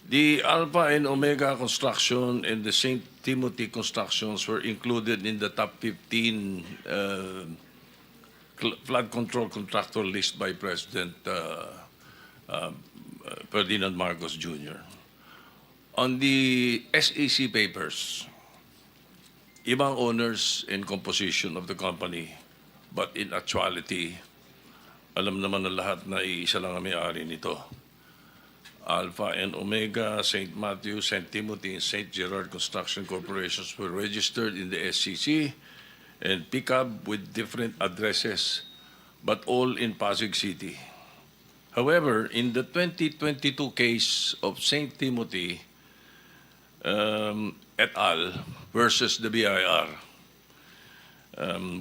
The Alpha and Omega construction and the St. Timothy constructions were included in the top 15 flood control contractor list by President Ferdinand Marcos Jr. On the SEC papers, ibang owners and composition of the company, but in actuality, alam naman na lahat na iisa lang ang may-ari nito. Alpha and Omega, St. Matthew, St. Timothy, and St. Gerard Construction Corporations were registered in the SEC and pick up with different addresses, but all in Pasig City. However, in the 2022 case of St. Timothy et al. Versus the BIR,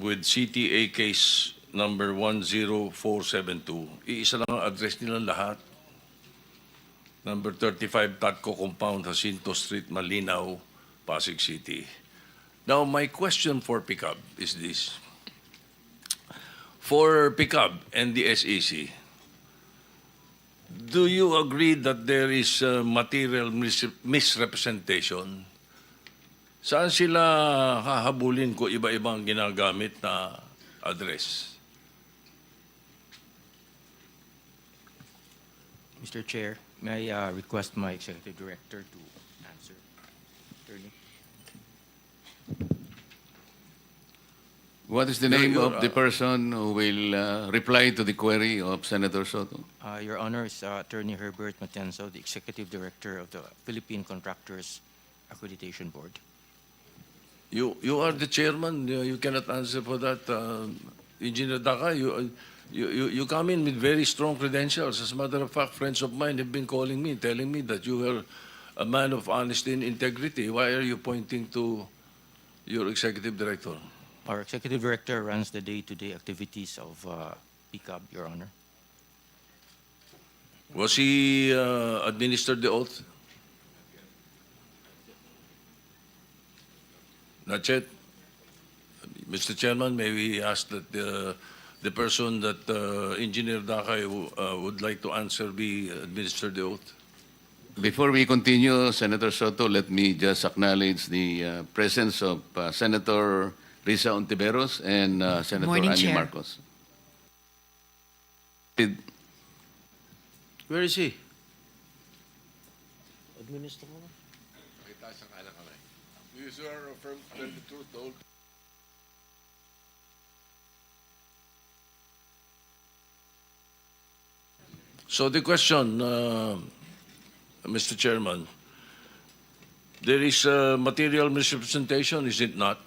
with CTA case number 10472, iisa lang ang address nilang lahat. Number 35 Tatco Compound, Jacinto Street, Malinaw, Pasig City. Now, my question for Pickup is this. For Pickup and the SEC, do you agree that there is material misrepresentation? Saan sila hahabulin kung iba-ibang ginagamit na address? Mr. Chair, may I request my Executive Director to answer? Attorney. What is the name of the person who will reply to the query of Senator Soto? Your Honor is Attorney Herbert Matienzo, the Executive Director of the Philippine Contractors Accreditation Board. You are the chairman. You cannot answer for that. Engineer Daka, you come in with very strong credentials. As a matter of fact, friends of mine have been calling me, telling me that you are a man of honesty and integrity. Why are you pointing to your executive director? Our Executive Director runs the day-to-day activities of PCAB, Your Honor. Was he administered the oath? Not yet. Mr. Chairman, may we ask that the person that Engineer Dakay would like to answer be administered the oath? Before we continue, Senator Soto, let me just acknowledge the presence of Senator Risa Ontiveros and Senator Morning, Annie Chair. Marcos. Where is he? Administer mo. You swear or affirm to tell the truth, the whole So the question, Mr. Chairman, there is material misrepresentation, is it not?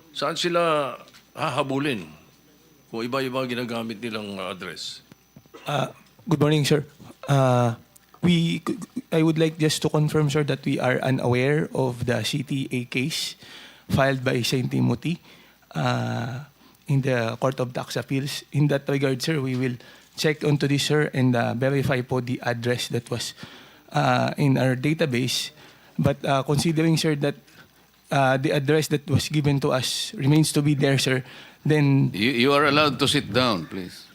Saan sila hahabulin kung iba-iba ginagamit nilang address? Good morning, sir. I would like just to confirm, sir, that we are unaware of the CTA case filed by St. Timothy in the Court of Tax Appeals. In that regard, sir, we will check onto this, sir, and verify po the address that was in our database. But considering, sir, that the address that was given to us remains to be there, sir, then... You are allowed to sit down, please.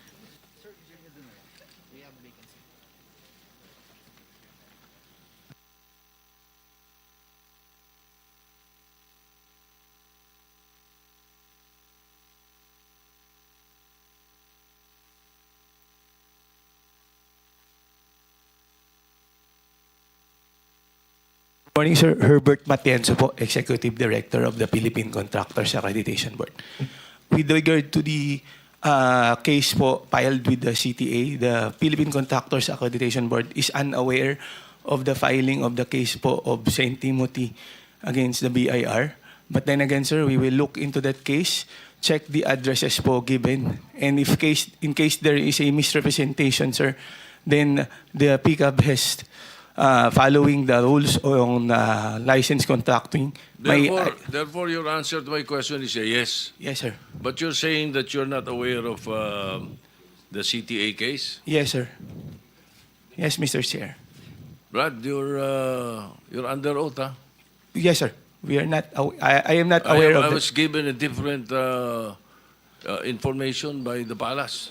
Morning, sir. Herbert Matienzo po, Executive Director of the Philippine Contractors Accreditation Board. With regard to the case po filed with the CTA, the Philippine Contractors Accreditation Board is unaware of the filing of the case po of St. Timothy against the BIR. But then again, sir, we will look into that case, check the addresses po given, and if in case there is a misrepresentation, sir, then the PCAB has following the rules on license contracting. Therefore, your answer to my question is a yes. Yes, sir. But you're saying that you're not aware of the CTA case? Yes, sir. Yes, Mr. Chair. Brad, you're under oath, huh? Yes, sir. We are not. I am not aware I of was given a different information by the palace.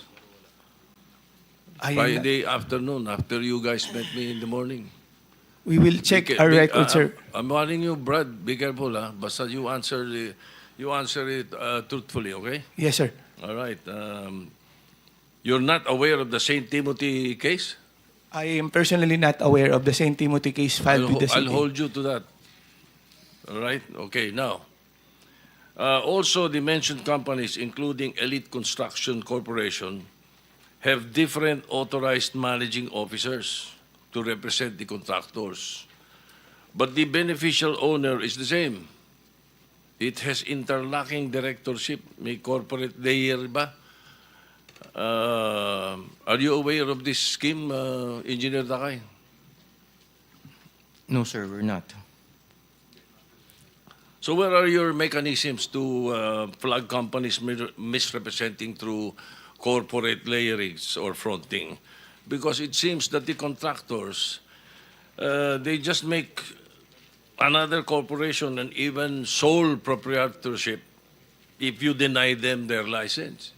I am not- Friday afternoon, after you guys met me in the morning. We will check our records, sir. I'm warning you, Brad. Be careful, ha? Basta you answer it truthfully, okay? Yes, sir. All right. You're not aware of the St. Timothy case? I am personally not aware of the St. Timothy case filed with the I'll city. hold you to that. All right? Okay, now. Also, the mentioned companies, including Elite Construction Corporation, have different authorized managing officers to represent the contractors. But the beneficial owner is the same. It has interlocking directorship. May corporate layer ba? Are you aware of this scheme, Engineer Dakay? No, sir, we're not. So where are your mechanisms to flag companies misrepresenting through corporate layerings or fronting? Because it seems that the contractors, they just make another corporation and even sole proprietorship if you deny them their license.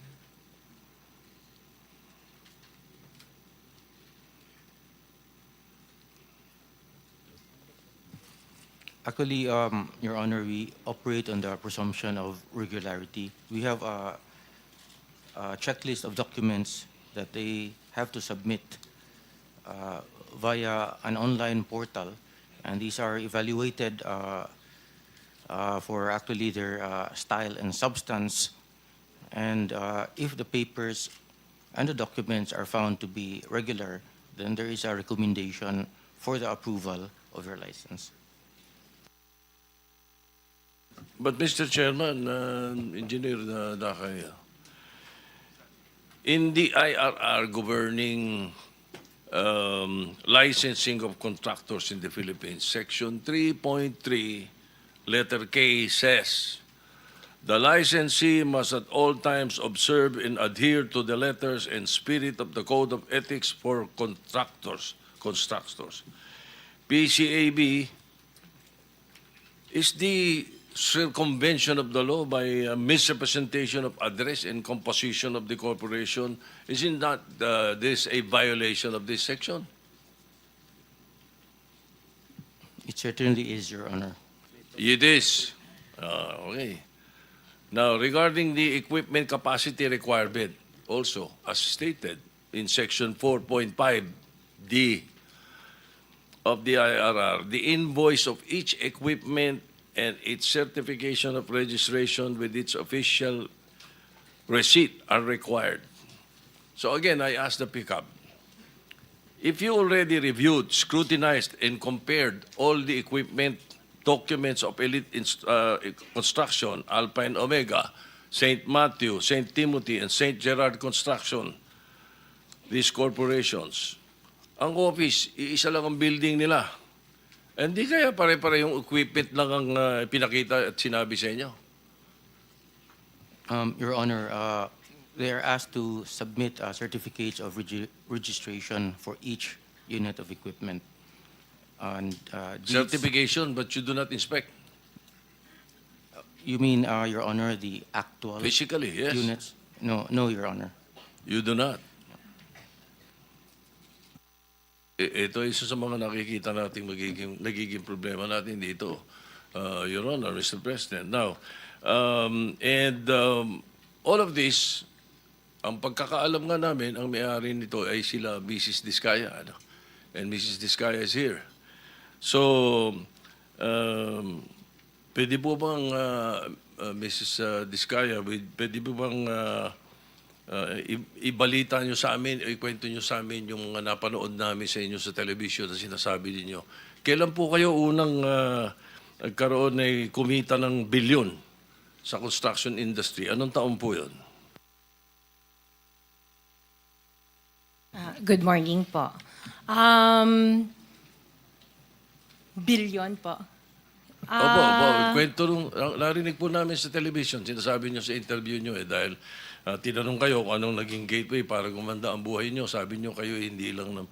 Actually, Your Honor, we operate on the presumption of regularity. We have a checklist of documents that they have to submit via an online portal, and these are evaluated for actually their style and substance. And if the papers and the documents are found to be regular, then there is a recommendation for the approval of your license. But Mr. Chairman, Engineer Dakay, in the IRR governing licensing of contractors in the Philippines, Section 3.3, letter K says, the licensee must at all times observe and adhere to the letters and spirit of the Code of Ethics for Contractors. PCAB is the circumvention of the law by misrepresentation of address and composition of the corporation. Isn't that this a violation of this section? It certainly is, Your Honor. It is. Okay. Now, regarding the equipment capacity requirement, also, as stated in Section 4.5D of the IRR, the invoice of each equipment and its certification of registration with its official receipt are required. So again, I ask the pickup, if you already reviewed, scrutinized, and compared all the equipment documents of Elite Construction, Alpha and Omega, St. Matthew, St. Timothy, and St. Gerard Construction, these corporations, ang office, iisa lang ang building nila. Hindi kaya pare-pare yung equipment lang ang pinakita at sinabi sa inyo? Your Honor, they are asked to submit certificates of registration for each unit of equipment. And these- Certification, but you do not inspect. You mean, Your Honor, the actual Physically, yes. units? No, Your Honor. You do not. Ito isa sa mga nakikita nating nagiging problema natin dito, Your Honor, Mr. President. Now, all of this, ang pagkakaalam nga namin, ang may-ari nito ay sila Mrs. Discaya. Ano? And Mrs. Discaya is here. So, pwede po bang, Mrs. Discaya, pwede po bang ibalita nyo sa amin, o ikwento nyo sa amin yung napanood namin sa inyo sa television na sinasabi ninyo. Kailan po kayo unang nagkaroon ay kumita ng bilyon sa construction industry? Anong taon po yun? Good morning po. Billion po. Opo, kwento nung, narinig po namin sa television, sinasabi nyo sa interview nyo dahil tinanong kayo kung anong naging gateway para gumanda ang buhay nyo. Sabi nyo kayo hindi naman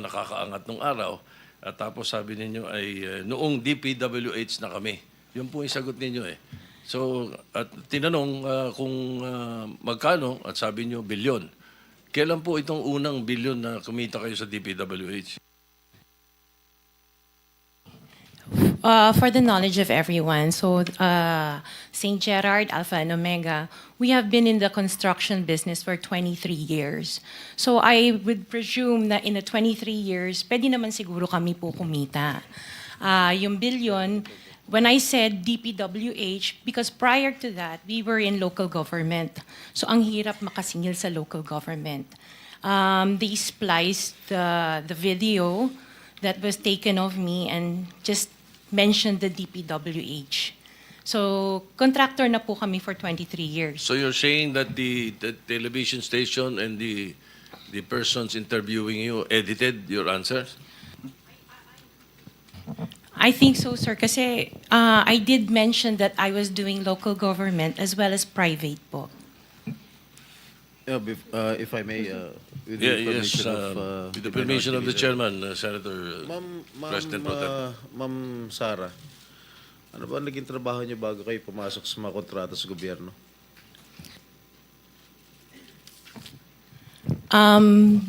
nakakaangat nung araw. At tapos sabi ninyo ay noong DPWH na kami. Yun po yung sagot ninyo eh. So, at tinanong kung magkano at sabi nyo bilyon. Kailan po itong unang bilyon na kumita kayo sa DPWH? For the knowledge of everyone, so St. Gerard, Alpha and Omega, we have been in the construction business for 23 years. So I would presume na in the 23 years, pwede naman siguro kami po kumita. Yung billion, when I said DPWH, because prior to that, we were in local government. So ang hirap makasingil sa local government. They spliced the video that was taken of me and just mentioned the DPWH. So, contractor na po kami for 23 years. So you're saying that the television station and the persons interviewing you edited your answers? I think so, sir, kasi I did mention that I was doing local government as well as private po. Yeah, if I may, with Yeah, the yes. permission of With the permission of the Minority Leader. chairman, Senator Ma'am, President Pro Tem. Ma'am Sara, ano ba ang naging trabaho niyo bago kayo pumasok sa mga kontrata sa gobyerno?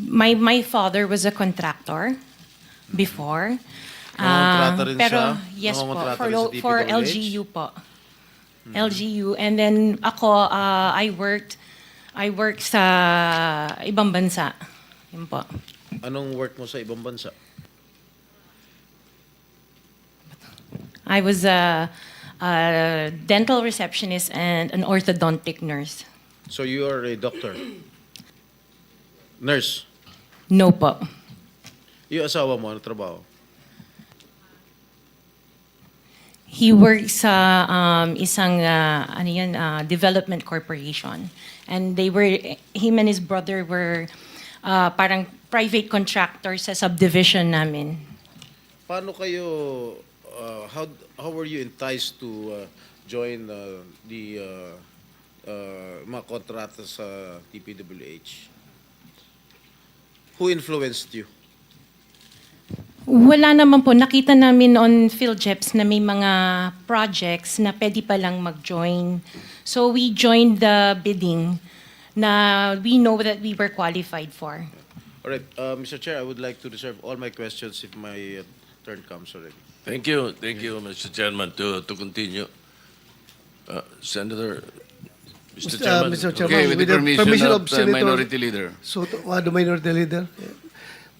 My father was a contractor before. Nangongontrata rin Pero siya? yes po, Nangongontrata for, rin sa for DPWH? LGU po. LGU. And then ako, I worked sa ibang bansa. Yun po. Anong work mo sa ibang bansa? I was a dental receptionist and an orthodontic nurse. So you are a doctor? Nurse? No po. Yung asawa mo, ano trabaho? He works sa isang development corporation. And him and his brother were parang private contractors sa subdivision namin. Paano kayo, how were you enticed to join the mga kontrata sa TPWH? Who influenced you? Wala naman po. Nakita namin on PhilJeps na may mga projects na pwede palang mag-join. So we joined the bidding na we know that we were qualified for. All right, Mr. Chair, I would like to reserve all my questions if my turn comes already. Thank you, Mr. Chairman, to continue. Senator, Mr. Chairman. Mr. Chairman, Okay, with the permission of Senator Minority Leader. Soto, the Minority Leader.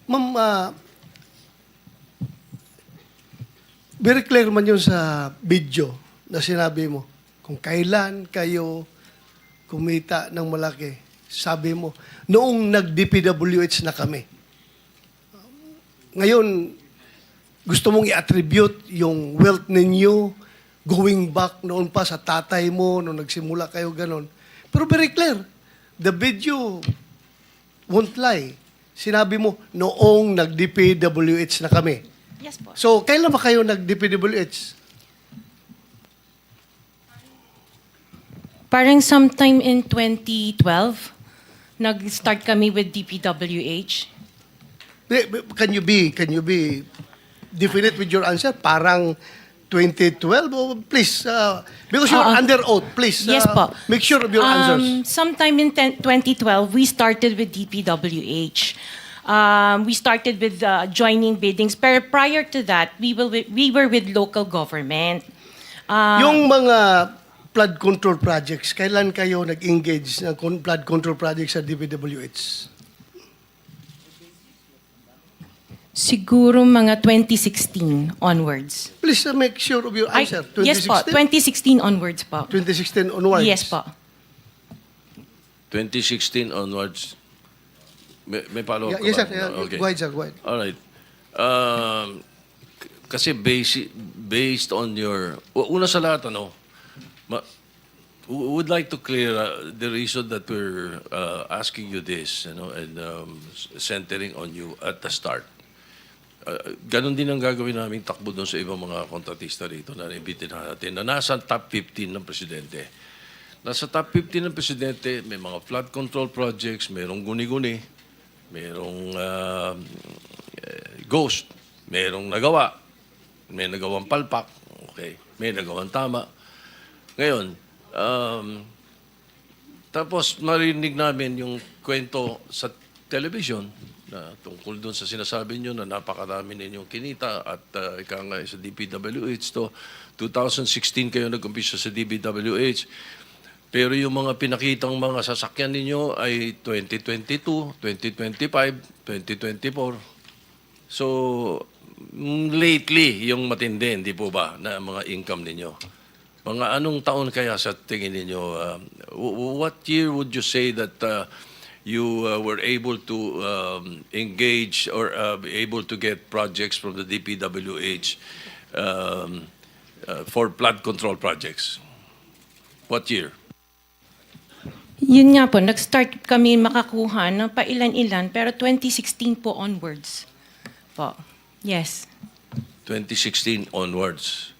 Ma'am, very clear man yun sa video na sinabi mo. Kung kailan kayo kumita ng malaki, sabi mo, noong nag-DPWH na kami. Ngayon, gusto mong i-attribute yung wealth ninyo going back noon pa sa tatay mo, noong nagsimula kayo ganon. Pero very clear, the video won't lie. Sinabi mo, noong nag-DPWH na kami. Yes po. So, kailan ba kayo nag-DPWH? Parang sometime in 2012, nag-start kami with DPWH. Can you be definite with your answer? Parang 2012? Oh, please, because you're under oath, please. Yes po. Make sure of your answers. Sometime in 2012, we started with DPWH. We started with joining biddings. Pero prior to that, we were with local government. Yung mga flood control projects, kailan kayo nag-engage ng flood control projects sa DPWH? Siguro mga 2016 onwards. Please make sure of your answer. Yes po, 2016 onwards po. 2016 onwards? Yes po. 2016 onwards. May follow-up Yeah, yes, ka sir. ba? Yeah, Okay. Go ahead, sir. Go ahead. All right. Kasi based on your... Una sa lahat, would like to clear the reason that we're asking you this, and centering on you at the start. Ganon din ang gagawin namin takbo doon sa ibang mga kontratista rito na naibitin natin na nasa top 15 ng presidente. Nasa top 15 ng presidente, may mga flood control projects, mayroong guni-guni, mayroong ghost, mayroong nagawa, may nagawang palpak, okay, may nagawang tama. Ngayon, tapos marinig namin yung kwento sa television na tungkol doon sa sinasabi nyo na napakarami ninyong kinita at ika nga sa DPWH to 2016 kayo nag-umpisa sa DPWH. Pero yung mga pinakitang mga sasakyan ninyo ay 2022, 2025, 2024. So, lately, yung matindi, hindi po ba, na mga income ninyo? Mga anong taon kaya sa tingin ninyo? What year would you say that you were able to engage or be able to get projects from the DPWH for flood control projects? What year? Yun nga po, nag-start kami makakuha ng pailan-ilan, pero 2016 po onwards. Po. Yes. 2016 onwards.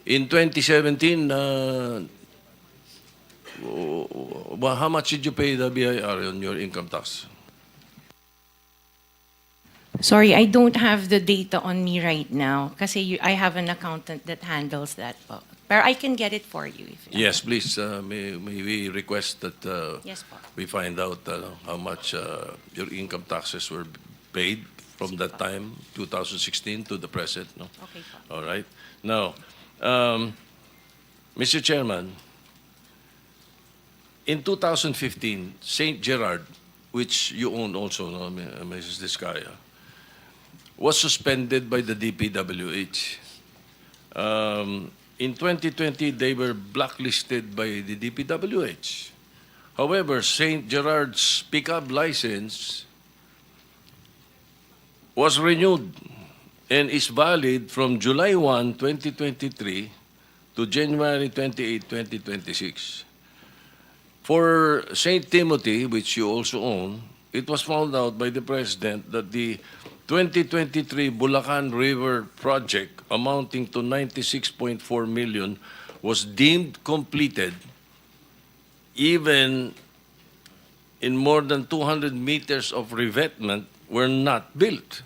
In 2017, how much did you pay the BIR on your income tax? Sorry, I don't have the data on me right now kasi I have an accountant that handles that po. Pero I can get it for you. If Yes, please. May we request that Yes po. we find out how much your income taxes were paid from that time, 2016 to the present. No? Okay po. All right. Now, Mr. Chairman, in 2015, St. Gerard, which you own also, no, Mrs. Discaya, was suspended by the DPWH. In 2020, they were blacklisted by the DPWH. However, St. Gerard's pickup license was renewed and is valid from July 1, 2023 to January 28, 2026. For St. Timothy, which you also own, it was found out by the President that the 2023 Bulacan River project amounting to 96.4 million was deemed completed even in more than 200 meters of revetment were not built.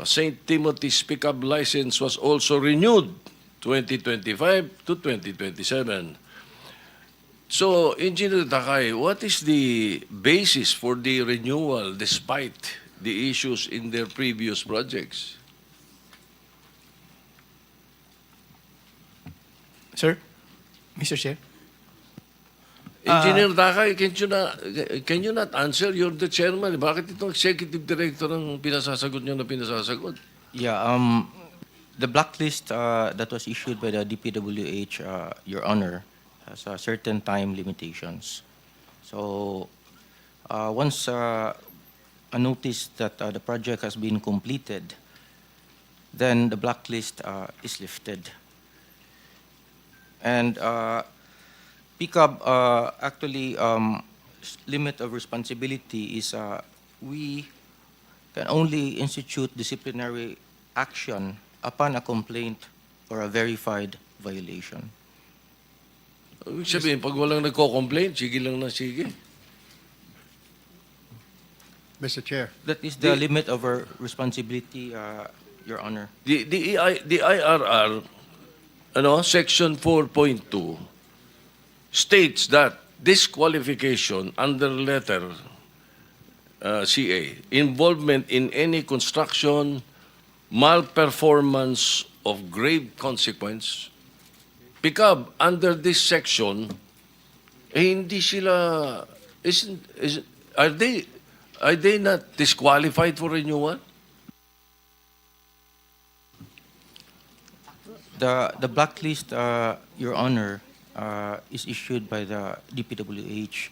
St. Timothy's pickup license was also renewed 2025 to 2027. So, Engineer Takay, what is the basis for the renewal despite the issues in their previous projects? Sir? Mr. Chair? Engineer Takay, can you not answer? You're the chairman. Bakit itong executive director ang pinasasagot niyo na pinasasagot? Yeah, the blacklist that was issued by the DPWH, Your Honor, has certain time limitations. So, once a notice that the project has been completed, then the blacklist is lifted. And PICAB actually limit of responsibility is we can only institute disciplinary action upon a complaint or a verified violation. Ibig sabihin, pag walang nagko-complain, sige lang na sige. Mr. Chair. That is the limit of our responsibility, Your Honor. The IRR, Section 4.2, states that disqualification under letter CA, involvement in any construction, malperformance of grave consequence, PICAB, under this section, hindi sila, are they not disqualified for renewal? The blacklist, Your Honor, is issued by the DPWH.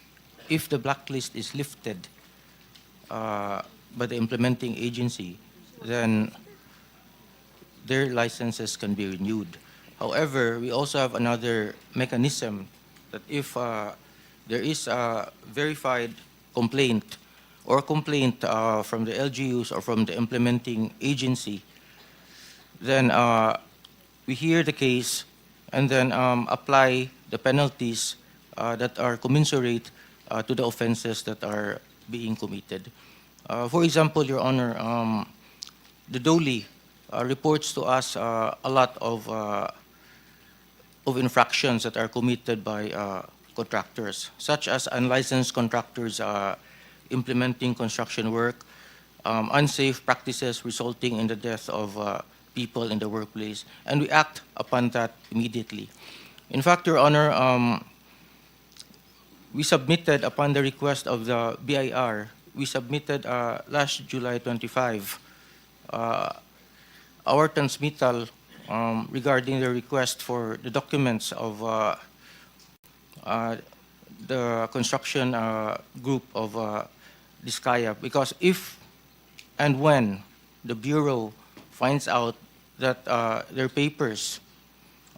If the blacklist is lifted by the implementing agency, then their licenses can be renewed. However, we also have another mechanism that if there is a verified complaint or complaint from the LGUs or from the implementing agency, then we hear the case and then apply the penalties that are commensurate to the offenses that are being committed. For example, Your Honor, the DOLI reports to us a lot of infractions that are committed by contractors, such as unlicensed contractors implementing construction work, unsafe practices resulting in the death of people in the workplace, and we act upon that immediately. In fact, Your Honor, we submitted, upon the request of the BIR, we submitted last July 25 our transmittal regarding the request for the documents of the construction group of Discaya, because if and when the Bureau finds out that their papers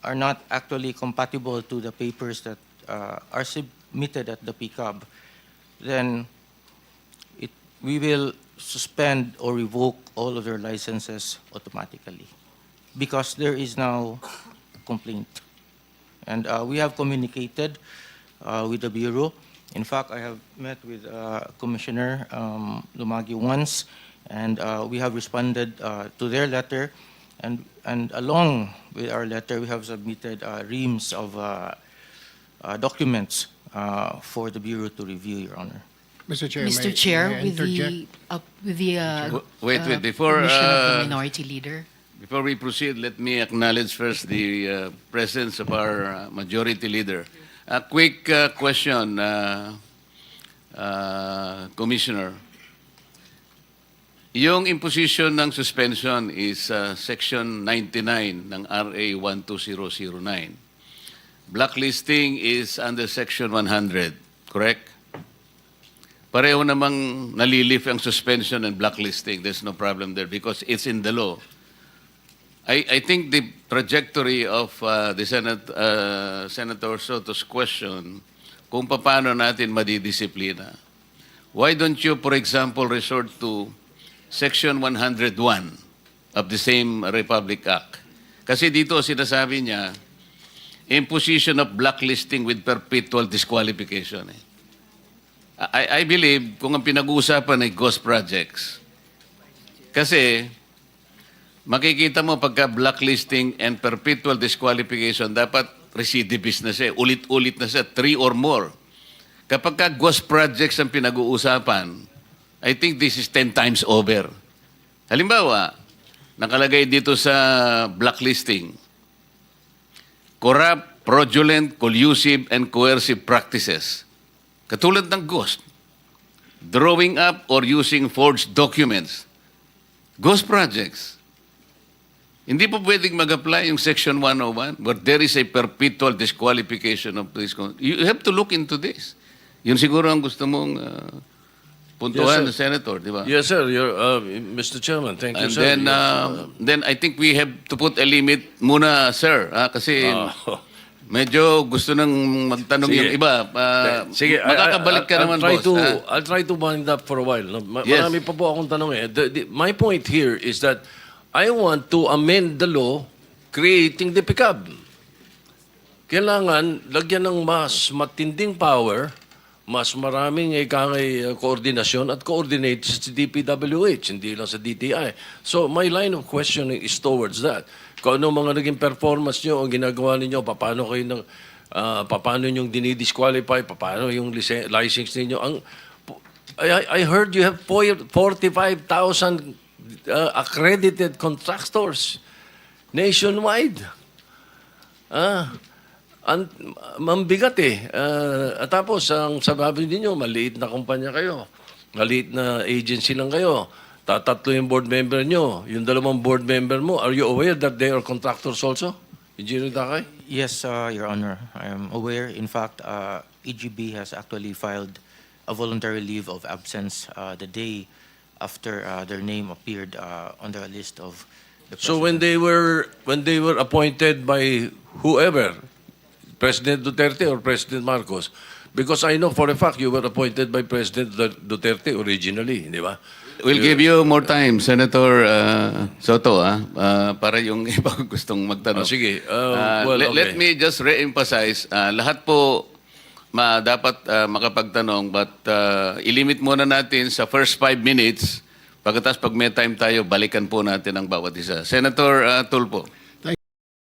are not actually compatible to the papers that are submitted at the PCAB, then we will suspend or revoke all of their licenses automatically, because there is now complaint. And we have communicated with the Bureau. In fact, I have met with Commissioner Lumagi once, and we have responded to their letter. And along with our letter, we have submitted reams of documents for the Bureau to review, Your Honor. Mr. Chair, Mr. may Chair, I with the Wait, before permission of the Minority Leader. before we proceed, let me acknowledge first the presence of our Majority Leader. A quick question, Commissioner. Yung imposition ng suspension is Section 99 ng RA 12009. Blacklisting is under Section 100, correct? Pareho namang nalilift ang suspension and blacklisting. There's no problem there because it's in the law. I think the trajectory of the Senator Soto's question, kung paano natin madidisiplina. Why don't you, for example, resort to Section 101 of the same Republic Act? Kasi dito sinasabi niya, imposition of blacklisting with perpetual disqualification. I believe kung ang pinag-uusapan ay ghost projects, kasi makikita mo pagka blacklisting and perpetual disqualification, dapat recidivist na siya, ulit-ulit na siya, 3 or more. Kapag ka ghost projects ang pinag-uusapan, I think this is 10 times over. Halimbawa, nakalagay dito sa blacklisting, corrupt, fraudulent, collusive, and coercive practices. Katulad ng ghost, drawing up or using forged documents, ghost projects. Hindi po pwedeng mag-apply yung Section 101 where there is a perpetual disqualification of this. You have to look into this. Yun siguro ang gusto mong puntuhan, Yes, sir. Senator, di ba? Yes, sir. Mr. Chairman, thank you, And sir. then I think we have to put a limit muna, sir. Kasi medyo gusto nang magtanong Sige. yung iba. Sige, Makakabalik ka naman, boss. I'll try to wind up for a while. No? Yes. Marami pa po akong tanong eh. My point here is that I want to amend the law creating the PICAB. Kailangan lagyan ng mas matinding power, mas maraming koordinasyon at coordinate sa DPWH, hindi lang sa DTI. So my line of questioning is towards that. Kung ano mga naging performance nyo, ang ginagawa ninyo, paano kayo paano yung dinidisqualify, paano yung license ninyo. I heard you have 45,000 accredited contractors nationwide. Mambigat eh. Tapos, ang sababi ninyo, maliit na kumpanya kayo. Maliit na agency lang kayo. Tatatlo yung board member nyo. Yung 2 board member mo, are you aware that they are contractors also? Engineer Takay? Yes, Your Honor. I am aware. In fact, EGB has actually filed a voluntary leave of absence the day after their name appeared on the list of the So president. when they were appointed by whoever, President Duterte or President Marcos, because I know for a fact you were appointed by President Duterte originally, di ba? We'll give you more time, Senator Soto, para yung iba gustong magtanong. Sige. Let me just re-emphasize, lahat po dapat makapagtanong, but ilimit muna natin sa first 5 minutes. Pagkatapos pag may time tayo, balikan po natin ang bawat isa. Senator Tulfo.